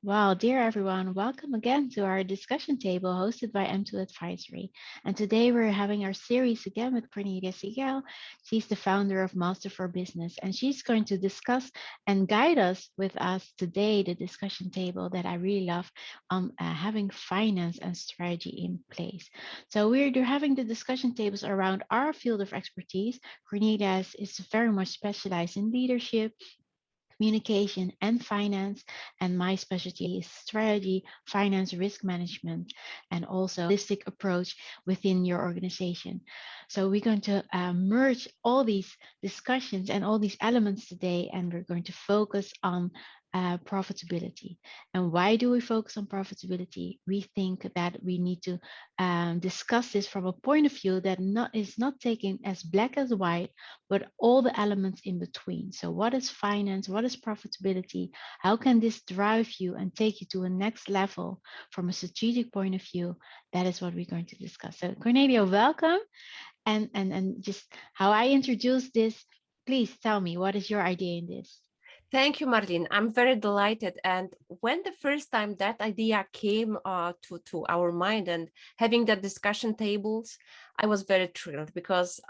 Well, dear everyone, welcome again to our discussion table hosted by M2 Advisory. And today we're having our series again with Kornelia Zegiel. She's the founder of Master4Business, and she's going to discuss and guide us today, the discussion table that I really love on having finance and strategy in place. So we're having the discussion tables around our field of expertise. Cornelia is very much specialized in leadership, communication, and finance. And my specialty is strategy, finance, risk management, and also holistic approach within your organization. So we're going to merge all these discussions and all these elements today, and we're going to focus on profitability. And why do we focus on profitability? We think that we need to discuss this from a point of view that is not taken as black as white, but all the elements in between. So what is finance? What is profitability? How can this drive you and take you to a next level from a strategic point of view? That is what we're going to discuss. So Cornelia, welcome. And just how I introduce this, please tell me, what is your idea in this? Thank you, Marlene. I'm very delighted. And when the first time that idea came to our mind and having that discussion tables, I was very thrilled because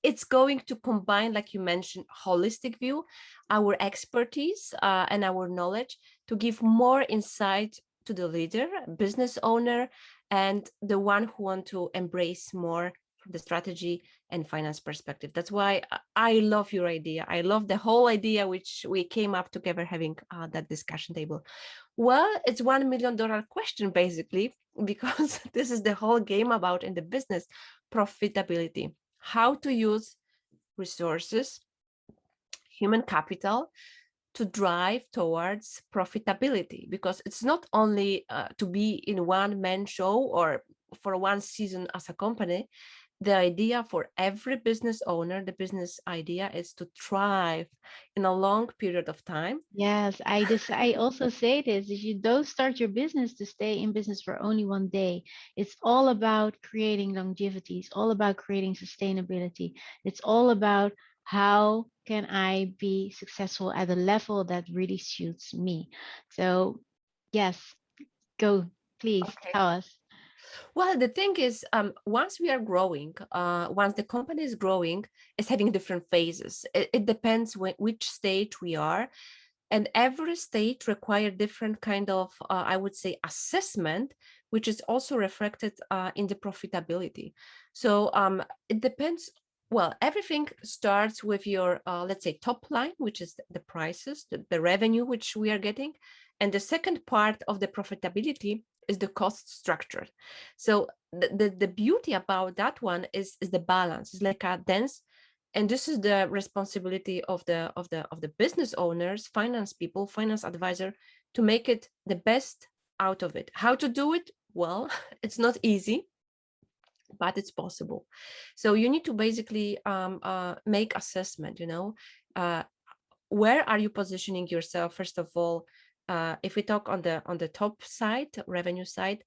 it's going to combine, like you mentioned, holistic view, our expertise and our knowledge to give more insight to the leader, business owner, and the one who want to embrace more the strategy and finance perspective. That's why I love your idea. I love the whole idea which we came up together having that discussion table. Well, it's $1 million question basically, because this is the whole game about in the business profitability, how to use resources, human capital to drive towards profitability, because it's not only to be in one man show or for one season as a company. The idea for every business owner, the business idea is to thrive in a long period of time. Yes, I also say this, if you don't start your business to stay in business for only one day, it's all about creating longevity. It's all about creating sustainability. It's all about how can I be successful at a level that really suits me. So yes, go, please Okay. tell us. Well, the thing is, once we are growing, once the company is growing, it's having different phases. It depends which stage we are. And every stage require different kind of, I would say, assessment, which is also reflected in the profitability. So it depends. Well, everything starts with your, let's say, top line, which is the prices, the revenue which we are getting. And the second part of the profitability is the cost structure. So the beauty about that one is the balance. It's like a dance, and this is the responsibility of the business owners, finance people, finance advisor, to make it the best out of it. How to do it? Well, it's not easy, but it's possible. So you need to basically make assessment, where are you positioning yourself? First of all, if we talk on the top side, revenue side,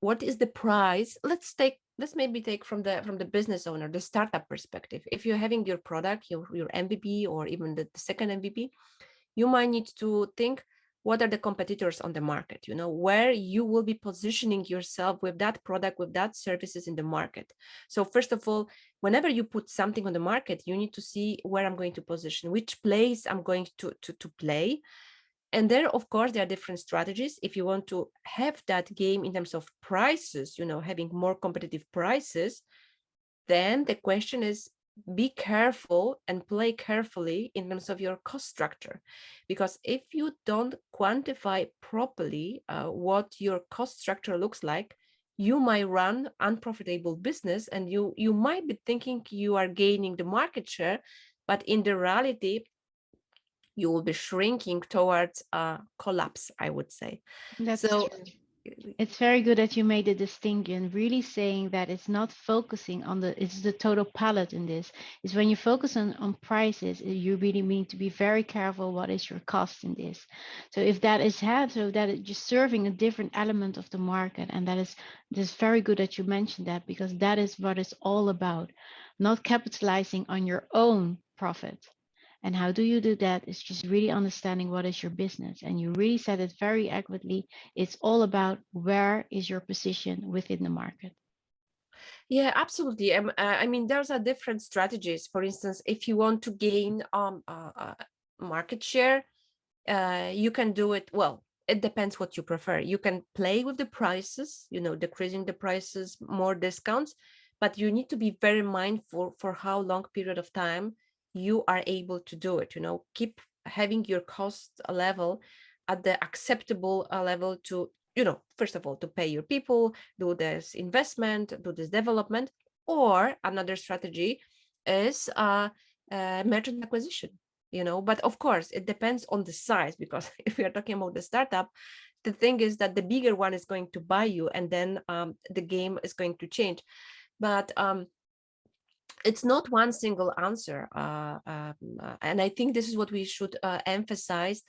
what is the price? Let's maybe take from the business owner, the startup perspective. If you're having your product, your MVP, or even the second MVP, you might need to think, what are the competitors on the market, where you will be positioning yourself with that product, with that services in the market. So first of all, whenever you put something on the market, you need to see where I'm going to position, which place I'm going to play. And there, of course, there are different strategies. If you want to have that game in terms of prices, having more competitive prices, then the question is, be careful and play carefully in terms of your cost structure. Because if you don't quantify properly what your cost structure looks like, you might run unprofitable business, and you might be thinking you are gaining the market share, but in the reality, you will be shrinking towards collapse, I would say. That's So true. It's very good that you made the distinction, really saying that it's not focusing on it's the total palette in this. Is when you focus on prices, you really need to be very careful what is your cost in this. So if that is had, so that it's just serving a different element of the market, and that is very good that you mentioned that, because that is what it's all about, not capitalizing on your own profit. And how do you do that? It's just really understanding what is your business. And you really said it very accurately. It's all about where is your position within the market. Yeah, absolutely. I mean, there's a different strategies. For instance, if you want to gain market share, you can do it. Well, it depends what you prefer. You can play with the prices, decreasing the prices, more discounts, but you need to be very mindful for how long period of time you are able to do it. Keep having your cost level at the acceptable level to, first of all, to pay your people, do this investment, do this development. Or another strategy is merchant acquisition. But of course it depends on the size, because if we are talking about the startup, the thing is that the bigger one is going to buy you, and then the game is going to change. But it's not one single answer, and I think this is what we should emphasize.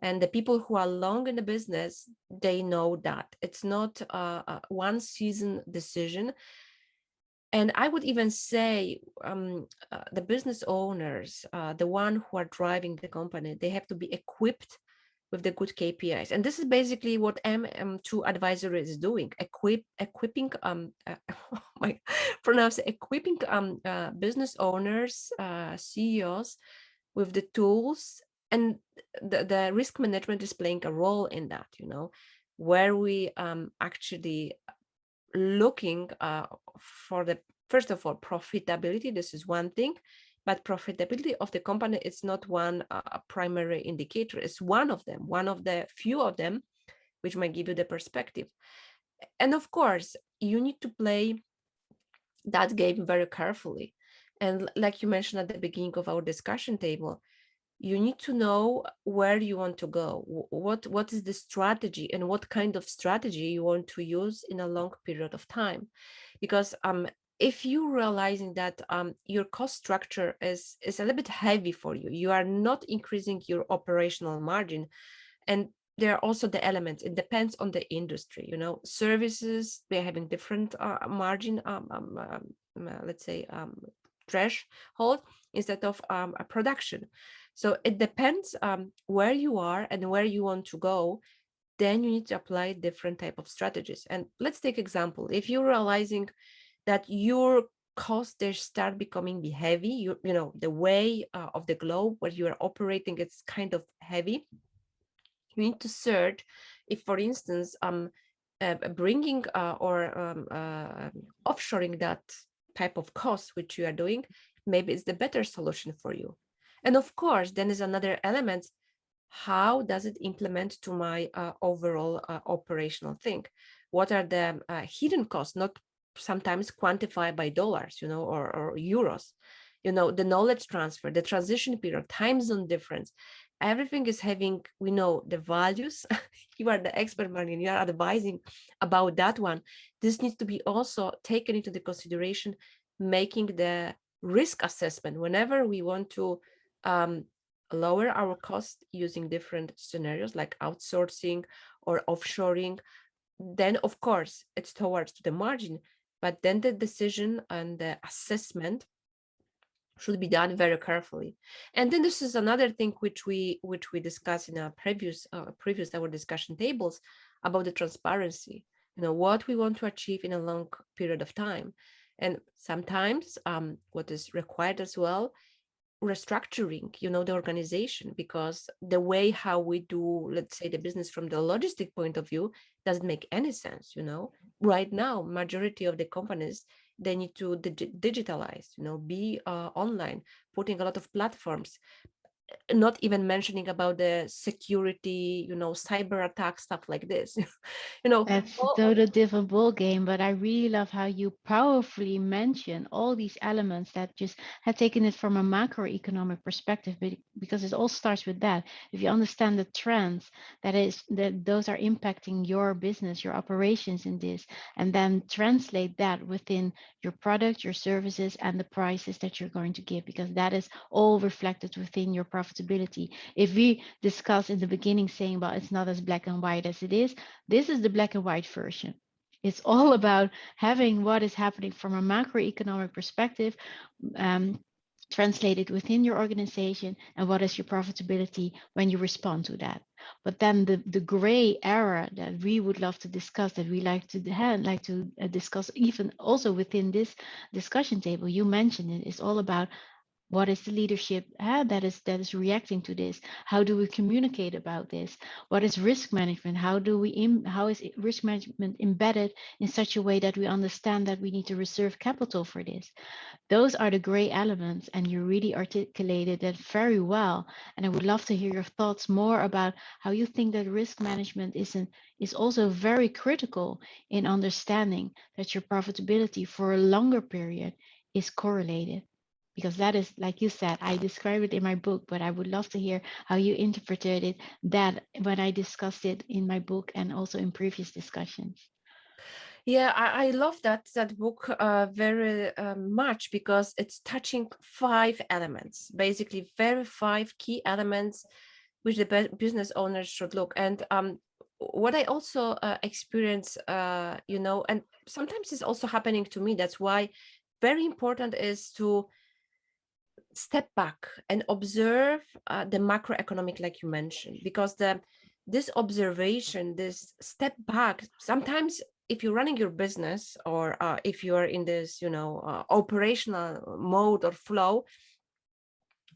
And the people who are long in the business, they know that it's not a one season decision. And I would even say the business owners, the one who are driving the company, they have to be equipped with the good KPIs. And this is basically what M2 Advisory is doing, equipping, my pronounce equipping business owners, CEOs with the tools, and the risk management is playing a role in that, where we actually looking for the, first of all, profitability. This is one thing, but profitability of the company is not one primary indicator. It's one of them, one of the few of them, which might give you the perspective. And of course, you need to play that game very carefully. And like you mentioned at the beginning of our discussion table, you need to know where you want to go, what is the strategy, and what kind of strategy you want to use in a long period of time. Because if you're realizing that your cost structure is a little bit heavy for you, you are not increasing your operational margin. And there are also the elements, it depends on the industry. Services, they're having different margin, let's say, threshold, instead of a production. So it depends where you are and where you want to go. Then you need to apply different type of strategies. And let's take example. If you're realizing that your costs, they start becoming heavy, the way of the globe where you are operating, it's kind of heavy. You need to search if, for instance, bringing or offshoring that type of cost which you are doing, maybe it's the better solution for you. And of course, then is another element. How does it implement to my overall operational thing? What are the hidden costs, not sometimes quantified by dollars, or euros? The knowledge transfer, the transition period, time zone difference. Everything is having, we know the values. You are the expert, Marlene, you are advising about that one. This needs to be also taken into the consideration, making the risk assessment whenever we want to lower our cost using different scenarios like outsourcing or offshoring. Then of course it's towards the margin, but then the decision and the assessment should be done very carefully. And then this is another thing which we discussed in our previous our discussion tables, about the transparency, what we want to achieve in a long period of time. And sometimes what is required as well, restructuring, the organization, because the way how we do, let's say, the business from the logistic point of view doesn't make any sense. Right now, majority of the companies, they need to digitalize, be online, putting a lot of platforms, not even mentioning about the security, cyber attack, stuff like this. That's a total different ball game, but I really love how you powerfully mention all these elements that just have taken it from a macroeconomic perspective, because it all starts with that. If you understand the trends, that those are impacting your business, your operations in this, and then translate that within your product, your services, and the prices that you're going to give, because that is all reflected within your profitability. If we discuss in the beginning saying, well, it's not as black and white as it is, this is the black and white version. It's all about having what is happening from a macroeconomic perspective, um, translated within your organization, and what is your profitability when you respond to that. But then the gray area that we would love to discuss, that we like to discuss even also within this discussion table, you mentioned it, is all about what is the leadership that is reacting to this? How do we communicate about this? What is risk management? How is risk management embedded in such a way that we understand that we need to reserve capital for this? Those are the gray elements, and you really articulated that very well. And I would love to hear your thoughts more about how you think that risk management is also very critical in understanding that your profitability for a longer period is correlated. Because that is, like you said, I describe it in my book, but I would love to hear how you interpreted that when I discussed it in my book and also in previous discussions. Yeah, I love that book very much, because it's touching 5 elements, basically very 5 key elements which the business owners should look. And what I also experience, and sometimes it's also happening to me. That's why very important is to step back and observe the macroeconomic, like you mentioned, because this observation, this step back, sometimes if you're running your business, or if you are in this operational mode or flow,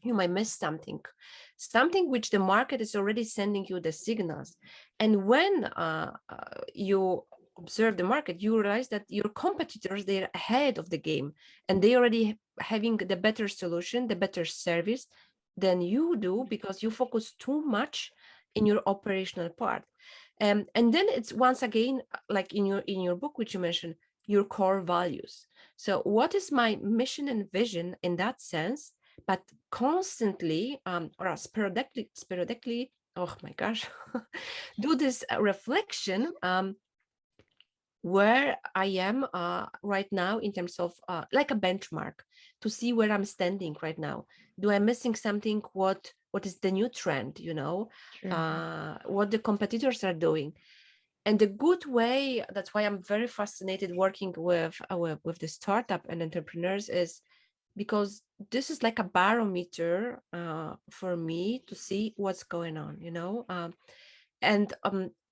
you might miss something which the market is already sending you the signals. And when you observe the market, you realize that your competitors, they're ahead of the game, and they already having the better solution, the better service than you do, because you focus too much in your operational part. And then it's once again, like in your book, which you mentioned, your core values. So what is my mission and vision in that sense? But constantly, or sporadically, oh my gosh, do this reflection, where I am right now in terms of like a benchmark, to see where I'm standing right now. Do I missing something? What is the new trend? Sure. What the competitors are doing. And the good way, that's why I'm very fascinated working with the startup and entrepreneurs, is because this is like a barometer for me to see what's going on. And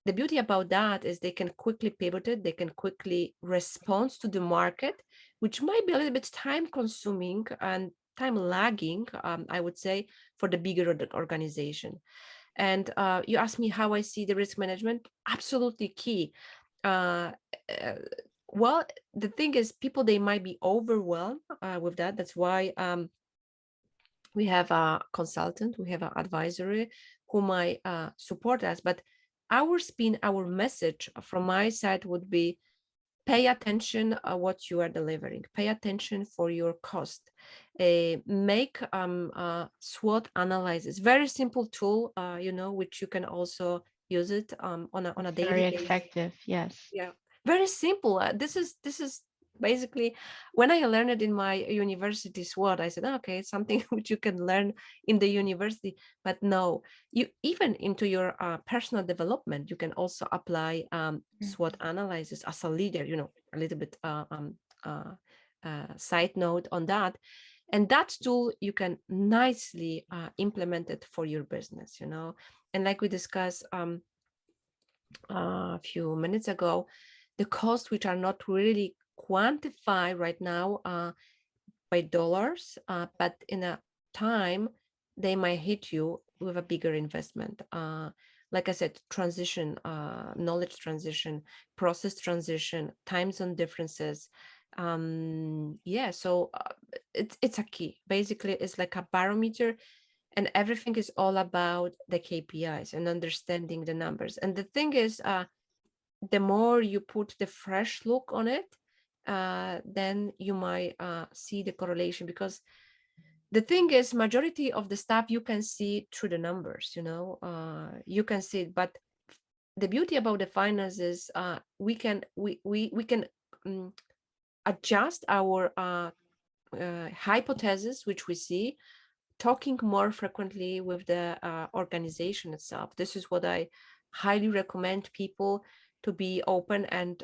the beauty about that is they can quickly pivot it, they can quickly respond to the market, which might be a little bit time consuming and time lagging, I would say, for the bigger organization. And you asked me how I see the risk management. Absolutely key. Uh, uh, well, the thing is, people, they might be overwhelmed with that. That's why we have a consultant, we have an advisory who might support us. But our spin, our message from my side would be: pay attention what you are delivering, pay attention for your cost, make SWOT analysis, very simple tool, which you can also use it on a It's daily very basis. effective. Yes. Yeah, very simple. This is basically, when I learned it in my university SWOT, I said, okay, it's something which you can learn in the university. But no, you even into your personal development, you can also apply SWOT analysis as a leader. A little bit side note on that. And that tool, you can nicely implement it for your business. And like we discussed a few minutes ago, the costs which are not really quantified right now by dollars, but in a time they might hit you with a bigger investment. Like I said, transition, knowledge transition, process transition, time zone differences. So it's a key. Basically, it's like a barometer, and everything is all about the KPIs and understanding the numbers. And the thing is, the more you put the fresh look on it, then you might see the correlation. Because the thing is, majority of the stuff you can see through the numbers, you can see it. But the beauty about the finance is we can um, adjust our hypothesis, which we see, talking more frequently with the organization itself. This is what I highly recommend people to be open, and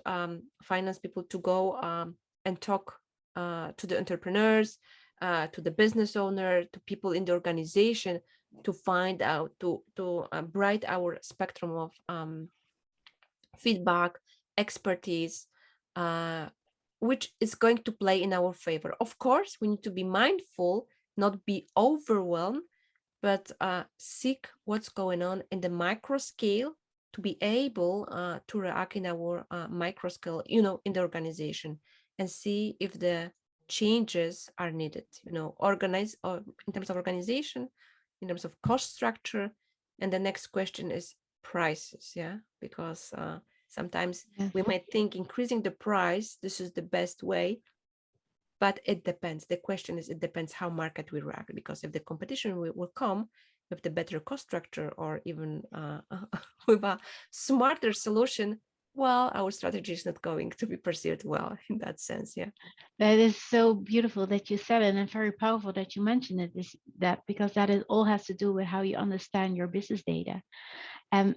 finance people to go and talk to the entrepreneurs, to the business owner, to people in the organization, to find out, to brighten our spectrum of feedback, expertise, uh, which is going to play in our favor. Of course, we need to be mindful, not be overwhelmed, but seek what's going on in the micro scale to be able to react in our micro scale, in the organization, and see if the changes are needed, organize or in terms of organization, in terms of cost structure. And the next question is prices, yeah, because sometimes Yes. we might think increasing the price, this is the best way, but it depends. The question is, it depends how market will react, because if the competition will come with the better cost structure, or even with a smarter solution, well, our strategy is not going to be perceived well in that sense. Yeah. That is so beautiful that you said it, and very powerful that you mentioned it, is that because that is all has to do with how you understand your business data. And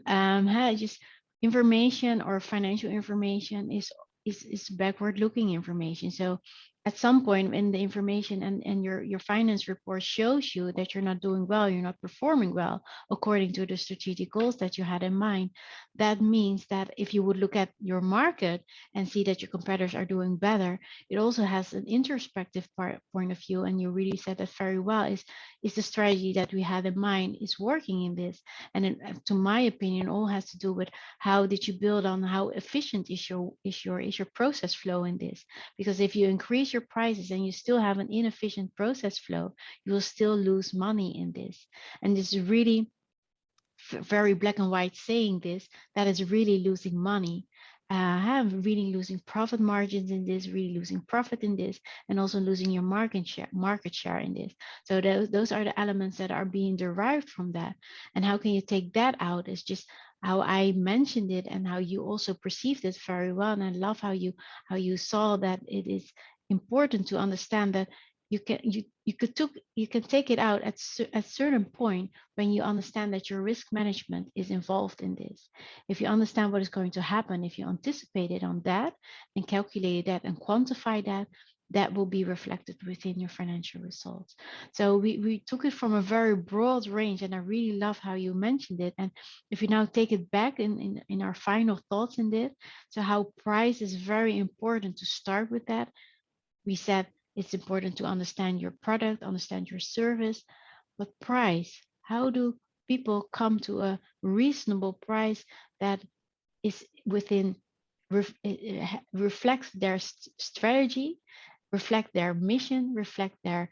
just information or financial information is backward looking information. So at some point in the information and your finance report shows you that you're not doing well, you're not performing well according to the strategic goals that you had in mind. That means that if you would look at your market and see that your competitors are doing better, it also has an introspective point of view. And you really said that very well, is the strategy that we had in mind is working in this. And to my opinion, all has to do with how did you build on, how efficient is your process flow in this. Because if you increase your prices and you still have an inefficient process flow, you will still lose money in this. And this is really very black and white saying this, that is really losing money. Really losing profit margins in this, really losing profit in this, and also losing your market share in this. So those are the elements that are being derived from that. And how can you take that out is just how I mentioned it and how you also perceived it very well. And I love how you saw that it is important to understand that you can take it out at certain point when you understand that your risk management is involved in this. If you understand what is going to happen, if you anticipate it on that and calculate that and quantify that, that will be reflected within your financial results. So we took it from a very broad range, and I really love how you mentioned it. And if you now take it back in our final thoughts in this, so how price is very important to start with that. We said it's important to understand your product, understand your service, but price, how do people come to a reasonable price that is within, reflects their strategy, reflect their mission, reflect their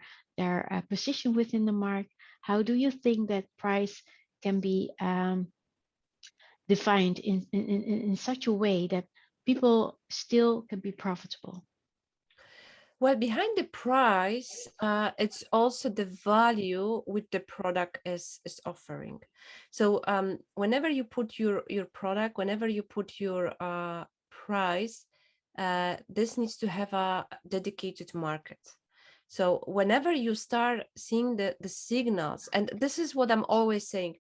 position within the market? How do you think that price can be defined in such a way that people still can be profitable? Well, behind the price, it's also the value which the product is offering. So whenever you put your product, whenever you put your price, this needs to have a dedicated market. So whenever you start seeing the signals, and this is what I'm always saying,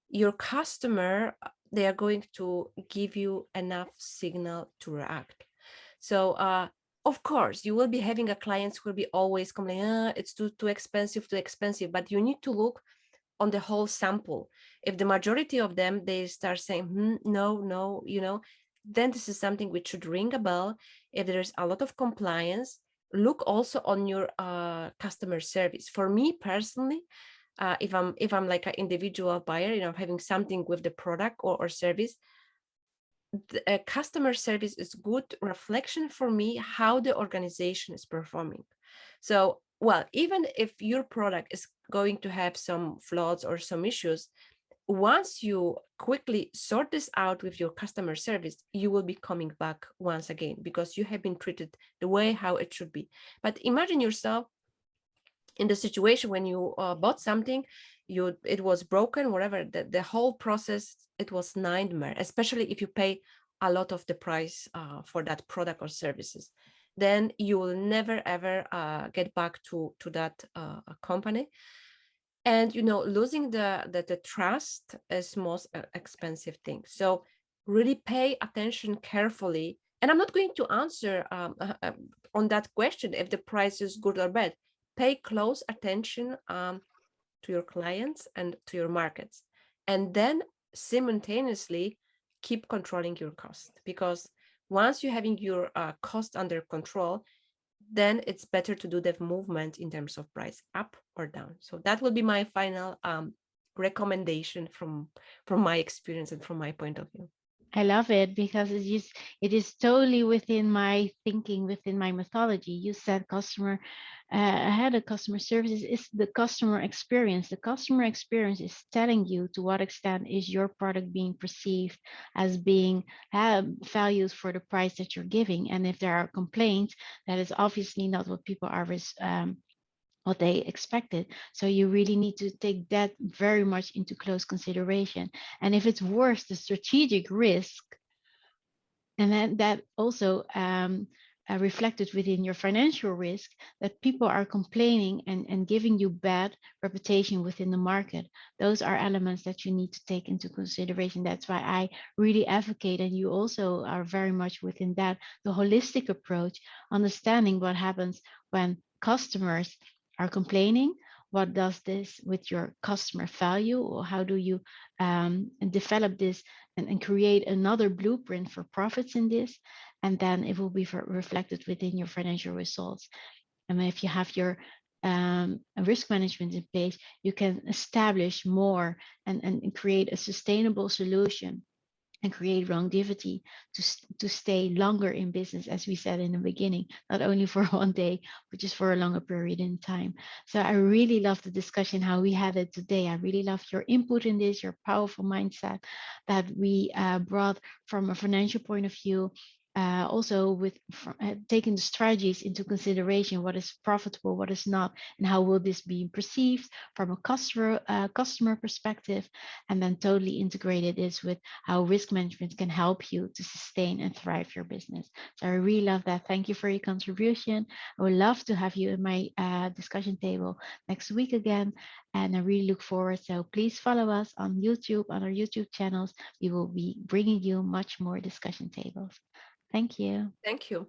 your customer, they are going to give you enough signal to react. So of course, you will be having a clients who will be always complaining, it's too expensive, but you need to look on the whole sample. If the majority of them, they start saying, no, then this is something which should ring a bell. If there's a lot of compliance, look also on your customer service. For me personally, if I'm like an individual buyer, having something with the product or service, the customer service is good reflection for me how the organization is performing. So, well, even if your product is going to have some flaws or some issues, once you quickly sort this out with your customer service, you will be coming back once again because you have been treated the way how it should be. But imagine yourself in the situation when you bought something, it was broken, whatever, the whole process, it was nightmare, especially if you pay a lot of the price for that product or services. Then you will never ever get back to that company. And losing the trust is most expensive thing. So really pay attention carefully. And I'm not going to answer on that question if the price is good or bad. pay close attention to your clients and to your markets, and then simultaneously keep controlling your cost, because once you're having your cost under control, then it's better to do the movement in terms of price up or down. So that will be my final recommendation from my experience and from my point of view. I love it because it is totally within my thinking, within my mythology. You said customer, I had a customer services is the customer experience. The customer experience is telling you to what extent is your product being perceived as being valued for the price that you're giving. And if there are complaints, that is obviously not what people are what they expected. So you really need to take that very much into close consideration. And if it's worse, the strategic risk, and then that also reflected within your financial risk, that people are complaining and giving you bad reputation within the market. Those are elements that you need to take into consideration. That's why I really advocate, and you also are very much within that, the holistic approach, understanding what happens when customers are complaining. What does this with your customer value, or how do you develop this and create another blueprint for profits in this? And then it will be reflected within your financial results. And if you have your risk management in place, you can establish more and create a sustainable solution and create longevity to stay longer in business, as we said in the beginning, not only for one day, but just for a longer period in time. So I really love the discussion, how we had it today. I really love your input in this, your powerful mindset that we brought from a financial point of view. Also with taking the strategies into consideration, what is profitable, what is not, and how will this be perceived from a customer perspective, and then totally integrated this with how risk management can help you to sustain and thrive your business. So I really love that. Thank you for your contribution. I would love to have you in my discussion table next week again. And I really look forward. So please follow us on YouTube, on our YouTube channels. We will be bringing you much more discussion tables. Thank you. Thank you.